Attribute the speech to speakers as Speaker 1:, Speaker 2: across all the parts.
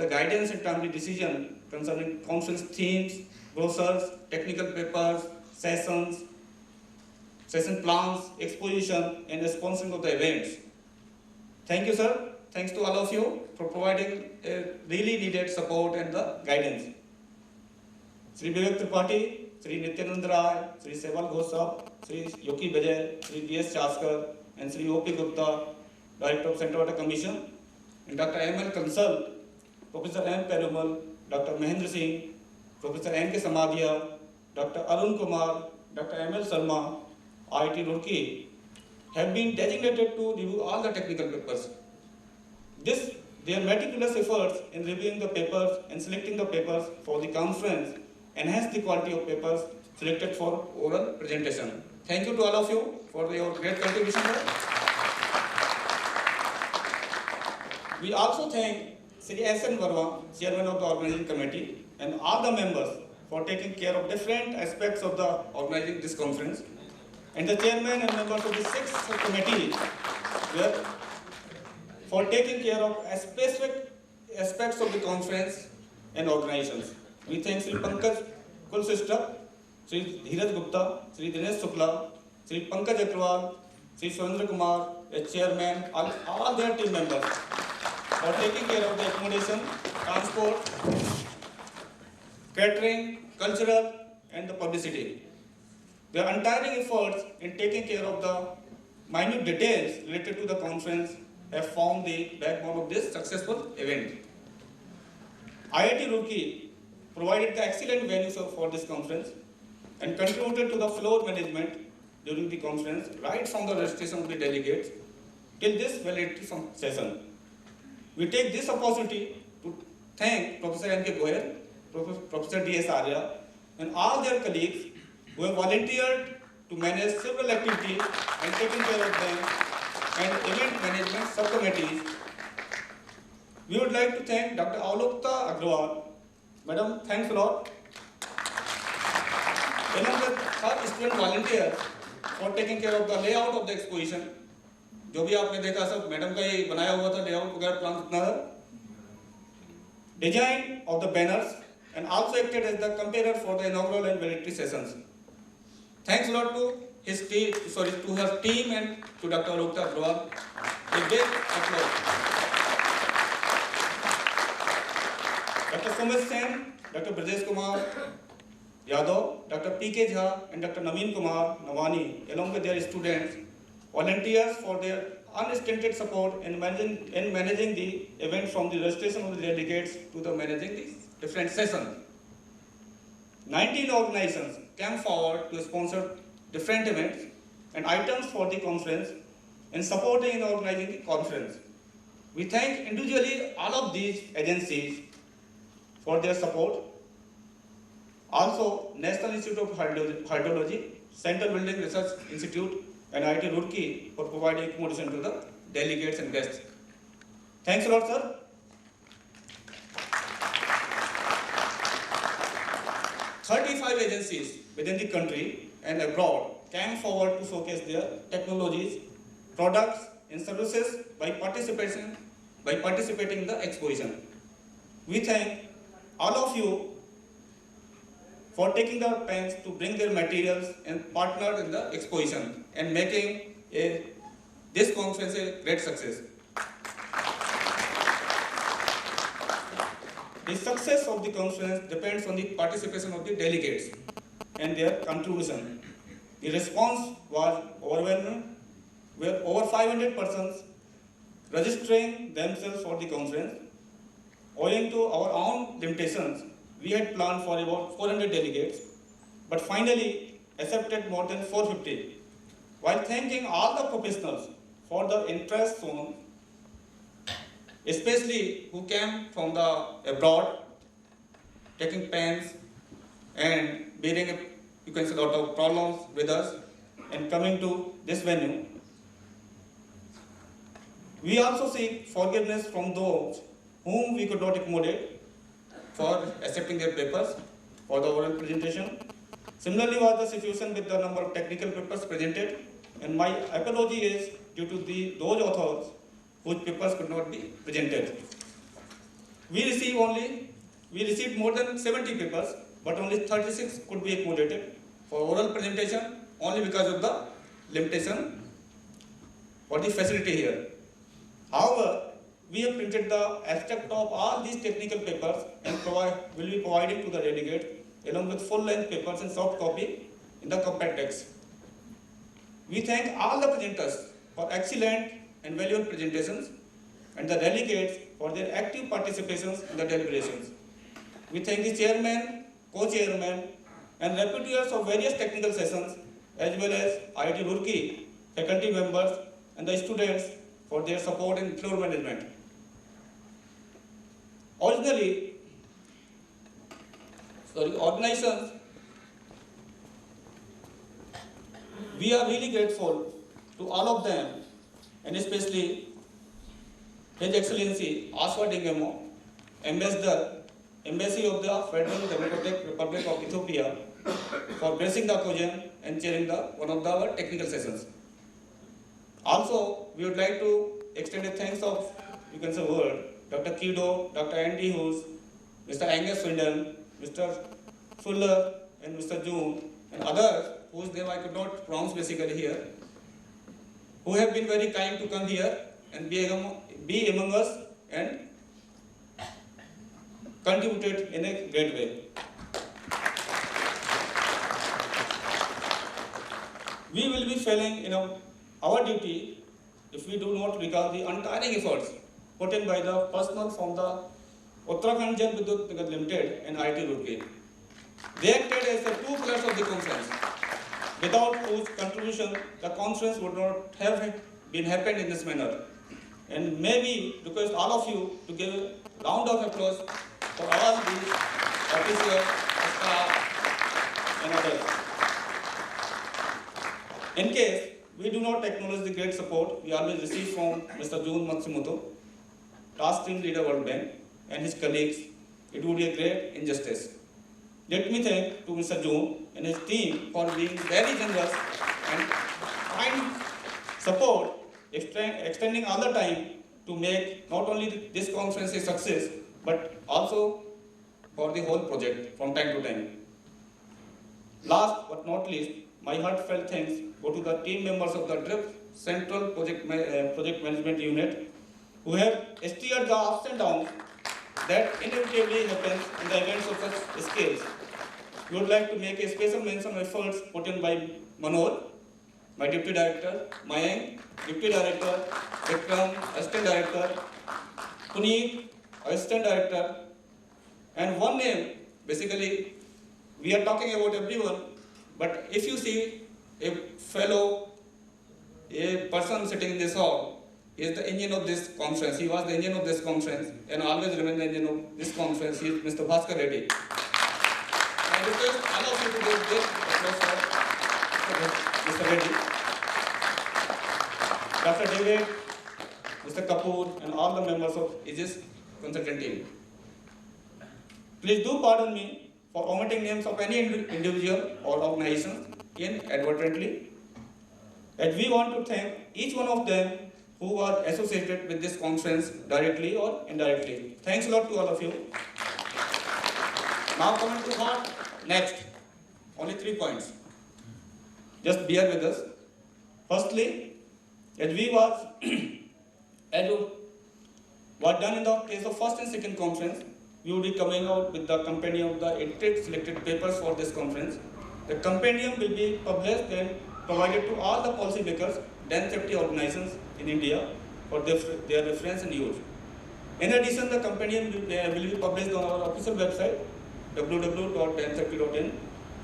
Speaker 1: the guidance and timely decision concerning conference themes, brochures, technical papers, sessions, session plans, exposition, and the sponsoring of the events. Thank you, sir. Thanks to all of you for providing a really needed support and the guidance. Sri Vivek Tripathi, Sri Nityanand Rai, Sri Seval Ghosa, Sri Yoki Bajay, Sri B.S. Chaskar, and Sri O.P. Gupta, Director of Central Water Commission, and Dr. M.L. Kansal, Professor M. Perumal, Dr. Mahendra Singh, Professor N.K. Samadhya, Dr. Arun Kumar, Dr. M.L. Sharma, IIT Roorkee, have been designated to review all the technical papers. Their meticulous efforts in reviewing the papers and selecting the papers for the conference enhance the quality of papers selected for oral presentation. Thank you to all of you for your great contribution. We also thank Sri S.N. Verma, Chairman of the Organizing Committee, and all the members for taking care of different aspects of the organizing this conference. And the Chairman and members of the 6th committee were for taking care of specific aspects of the conference and organizations. We thank Sri Pankaj Kulsishta, Sri Dheeraj Gupta, Sri Dinesh Shukla, Sri Pankaj Agrawal, Sri Surendra Kumar, as Chairman, all their team members for taking care of the accommodation, transport, catering, cultural, and the publicity. Their untiring efforts in taking care of the minute details related to the conference have formed the backbone of this successful event. IIT Roorkee provided the excellent venue for this conference and contributed to the floor management during the conference, right from the registration of the delegates till this validity session. We take this opportunity to thank Professor N.K. Goyal, Professor D.S. Arya, and all their colleagues who have volunteered to manage several activities and taking care of them, and event management subcommittees. We would like to thank Dr. Aulokta Agrawal. Madam, thanks a lot. Along with her student volunteers for taking care of the layout of the exposition. जो भी आपने देखा सब madam का ही बनाया हुआ था layout वगैरह प्लान कितना था. Design of the banners and also acted as the comparer for the inaugural and valedictory sessions. Thanks a lot to his team, to her team and to Dr. Aulokta Agrawal. A big applause. Dr. Sumit Sen, Dr. Brajesh Kumar Yadav, Dr. P.K. Jha, and Dr. Naveen Kumar Navani, along with their students, volunteers for their unstinted support in managing the event from the registration of the delegates to the managing the different sessions. 19 organizations came forward to sponsor different events and items for the conference and supporting and organizing the conference. We thank individually all of these agencies for their support. Also, National Institute of Hydrology, Central Building Research Institute, and IIT Roorkee for providing accommodation to the delegates and guests. Thanks a lot, sir. Thirty-five agencies within the country and abroad came forward to showcase their technologies, products, and services by participating in the exposition. We thank all of you for taking the pains to bring their materials and partner in the exposition and making this conference a great success. The success of the conference depends on the participation of the delegates and their contribution. The response was overwhelming, with over 500 persons registering themselves for the conference. Owing to our own limitations, we had planned for about 400 delegates, but finally accepted more than 450. While thanking all the professionals for the interest shown, especially who came from the abroad, taking pains and bearing a lot of problems with us and coming to this venue. We also seek forgiveness from those whom we could not accommodate for accepting their papers for the oral presentation. Similarly was the situation with the number of technical papers presented, and my apology is due to those authors whose papers could not be presented. We received more than 70 papers, but only 36 could be accommodated for oral presentation only because of the limitation for the facility here. However, we have printed the abstract of all these technical papers and will be providing to the delegates along with full-length papers and soft copy in the compact text. We thank all the presenters for excellent and valuable presentations and the delegates for their active participations in the deliberations. We thank the chairman, co-chairman, and rapporteurs of various technical sessions, as well as IIT Roorkee, faculty members, and the students for their support in floor management. Organizations, we are really grateful to all of them, and especially His Excellency Aswad Ingemo, Embassy of the Federal Democratic Republic of Ethiopia, for gracing the occasion and chairing one of our technical sessions. Also, we would like to extend a thanks of, you can say, word, Dr. Kido, Dr. Andy Hughes, Mr. Angus Swindon, Mr. Fuller, and Mr. June, and others whose name I could not pronounce basically here, who have been very kind to come here and be among us and contributed in a great way. We will be failing in our duty if we do not regard the untiring efforts put in by the personnel from the Uttarakhand Jal Vidyut Nigam Limited and IIT Roorkee. They acted as the two pillars of the conference, without whose contribution the conference would not have been happened in this manner. And maybe request all of you to give a round of applause for all these officers, staff, and others. In case we do not acknowledge the great support we always receive from Mr. Jun Matsumoto, task team leader World Bank, and his colleagues, it would be a great injustice. Let me thank to Mr. Jun and his team for being very generous and kind support, extending all the time to make not only this conference a success, but also for the whole project from time to time. Last but not least, my heartfelt thanks go to the team members of the DRIP Central Project Management Unit who have steered the ups and downs that inevitably happens in the events of such scales. We would like to make a special mention of efforts put in by Manoj, my Deputy Director, Mayank, Deputy Director, Vikram, Assistant Director, Puneet, Assistant Director, and one name, basically, we are talking about everyone, but if you see a person sitting in this hall, he is the engine of this conference. He was the engine of this conference and always remain the engine of this conference. He is Mr. Bhaskar Reddy. I request all of you to give this applause for Mr. Reddy, Dr. David, Mr. Kapoor, and all the members of Aegis consultant team. Please do pardon me for omitting names of any individual or organization inadvertently. And we want to thank each one of them who are associated with this conference directly or indirectly. Thanks a lot to all of you. Now coming to what next. Only 3 points. Just bear with us. Firstly, as was done in the case of first and second conference, we will be coming out with the compendium of the edited selected papers for this conference. The compendium will be published and provided to all the policymakers, dam safety organizations in India for their reference and use. In addition, the compendium will be published on our official website, www.damsafety.in,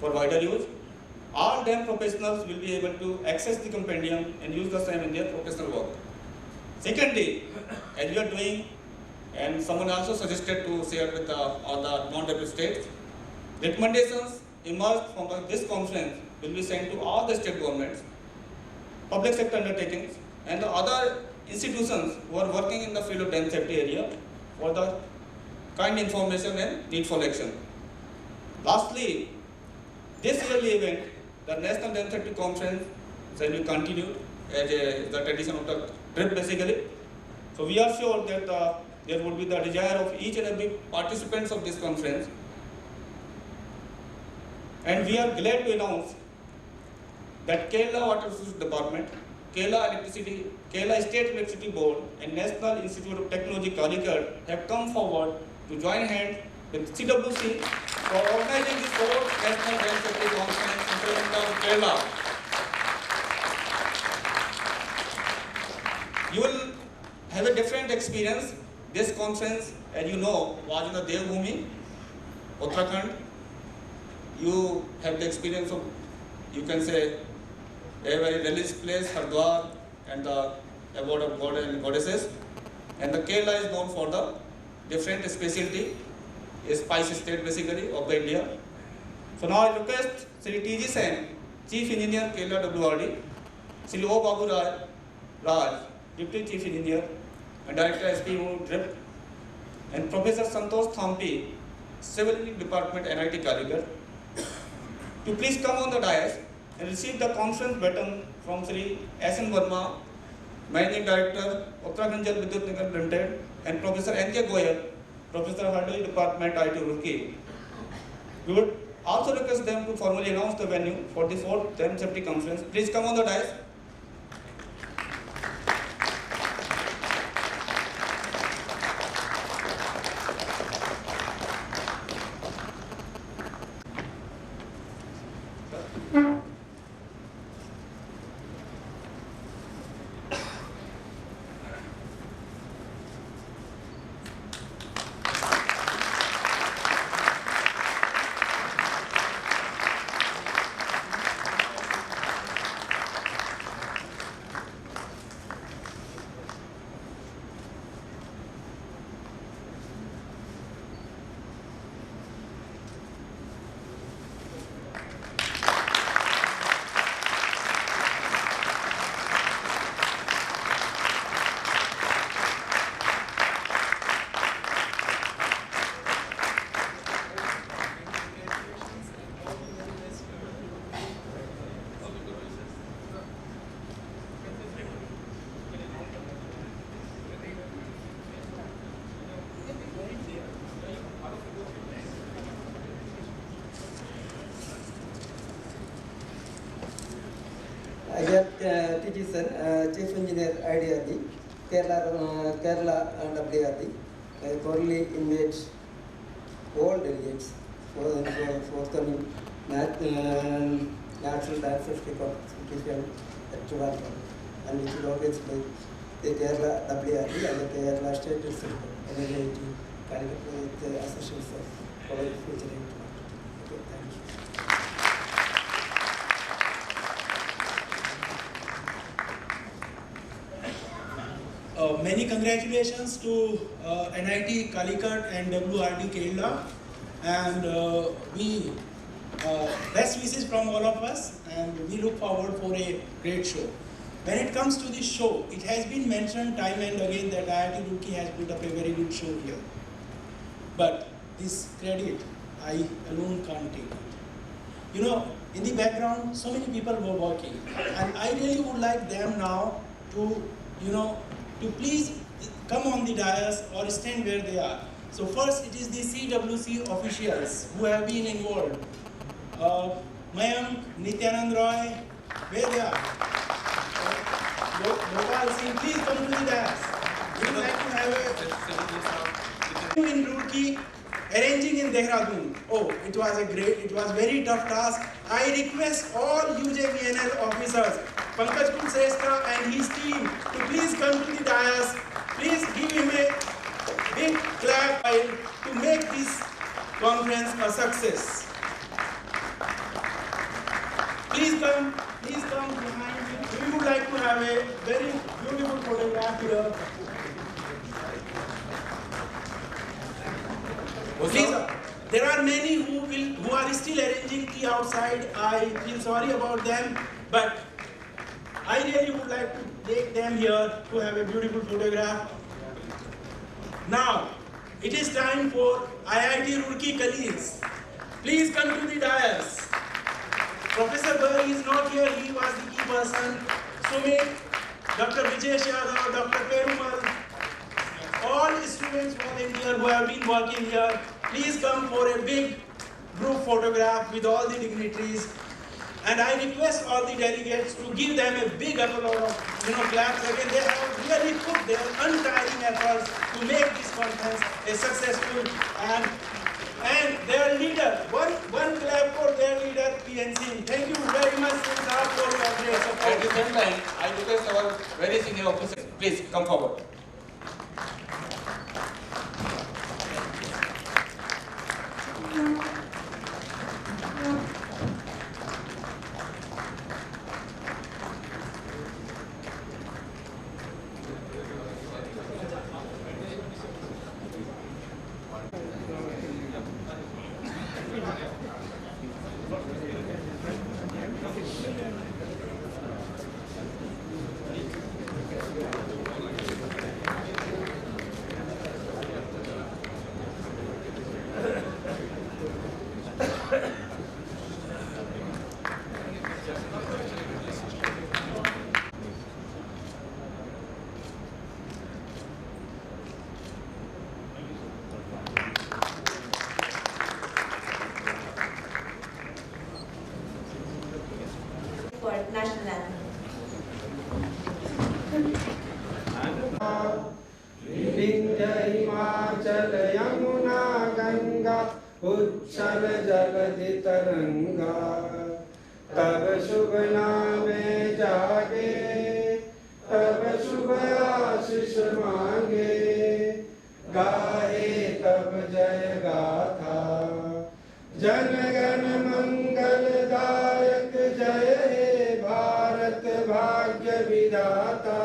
Speaker 1: for wider use. All dam professionals will be able to access the compendium and use the same in their professional work. Secondly, as we are doing, and someone also suggested to share with all the non-deputy states, recommendations emerged from this conference will be sent to all the state governments, public sector undertakings, and the other institutions who are working in the field of dam safety area for the kind information and needful action. Lastly, this yearly event, the National Dam Safety Conference, shall be continued as the tradition of the trip basically. So we are sure that there would be the desire of each and every participants of this conference. And we are glad to announce that Kerala Water Resources Department, Kerala State Electricity Board and National Institute of Technology Calicut have come forward to join hands with CWC for organizing this 4th National Dam Safety Conference in Trivandrum, Kerala. You will have a different experience. This conference, as you know, was in the Devbhoomi, Uttarakhand. You have the experience of, you can say, a very religious place, Hardwar, and the abode of God and goddesses. And the Kerala is known for the different specialty, a spice state basically of the India. So now I request Sri T.G. Sen, Chief Engineer Kerala WRD, Sri O. Babu Raj, Deputy Chief Engineer and Director SPU DRIP, and Professor Santosh Thampi, Civil Engineering Department, NIT Calicut, to please come on the dais and receive the conference baton from Sri S.N. Verma, Managing Director, Uttarakhand Jal Vidyut Nigam Limited, and Professor N.K. Goyal, Professor Hydrology Department, IIT Roorkee. We would also request them to formally announce the venue for the 4th Dam Safety Conference. Please come on the dais.
Speaker 2: T.G. Sen, Chief Engineer IDRD, Kerala WRD, cordially invite all delegates for forthcoming National Dam Safety Competition at Trivandrum, and which will always by the Kerala WRD and the Kerala State District and the NIT Calicut with the associations of all future. Okay, thank you.
Speaker 3: Many congratulations to NIT Calicut and WRD Kerala, and best wishes from all of us, and we look forward for a great show. When it comes to this show, it has been mentioned time and again that IIT Roorkee has put up a very good show here. But this credit, I alone can't take it. You know, in the background, so many people were working, and I really would like them now to, to please come on the dais or stand where they are. So first, it is the CWC officials who have been involved. Mayank, Nityanand Roy, where they are? Gopal Singh, please come to the dais. We would like to have a in Roorkee, arranging in Dehradun. Oh, it was very tough task. I request all UJVNL officers, Pankaj Kulsrestha and his team, to please come to the dais. Please give him a big clap to make this conference a success. Please come behind me. We would like to have a very beautiful photograph here. Please, there are many who are still arranging tea outside. I feel sorry about them, but I really would like to take them here to have a beautiful photograph. Now, it is time for IIT Roorkee colleagues. Please come to the dais. Professor Goyal is not here, he was the key person. Sumit, Dr. Vijesh Yadav, Dr. Perumal, all students volunteer who have been working here, please come for a big group photograph with all the dignitaries. And I request all the delegates to give them a big applause of claps again. They have really put their untiring efforts to make this conference a successful and their leader, one clap for their leader, PNC. Thank you very much, sir, for your great support.
Speaker 1: At the same time, I request our very senior officers, please come forward.
Speaker 4: For national anthem.
Speaker 5: Vindhya Himachal Yamuna Ganga उच्छल जलधि तरंगा तब शुभ नामे जागे तब शुभ आशीष मांगे गाहे तब जय गाथा जन गण मंगलदायक जय हे भारत भाग्य विधाता।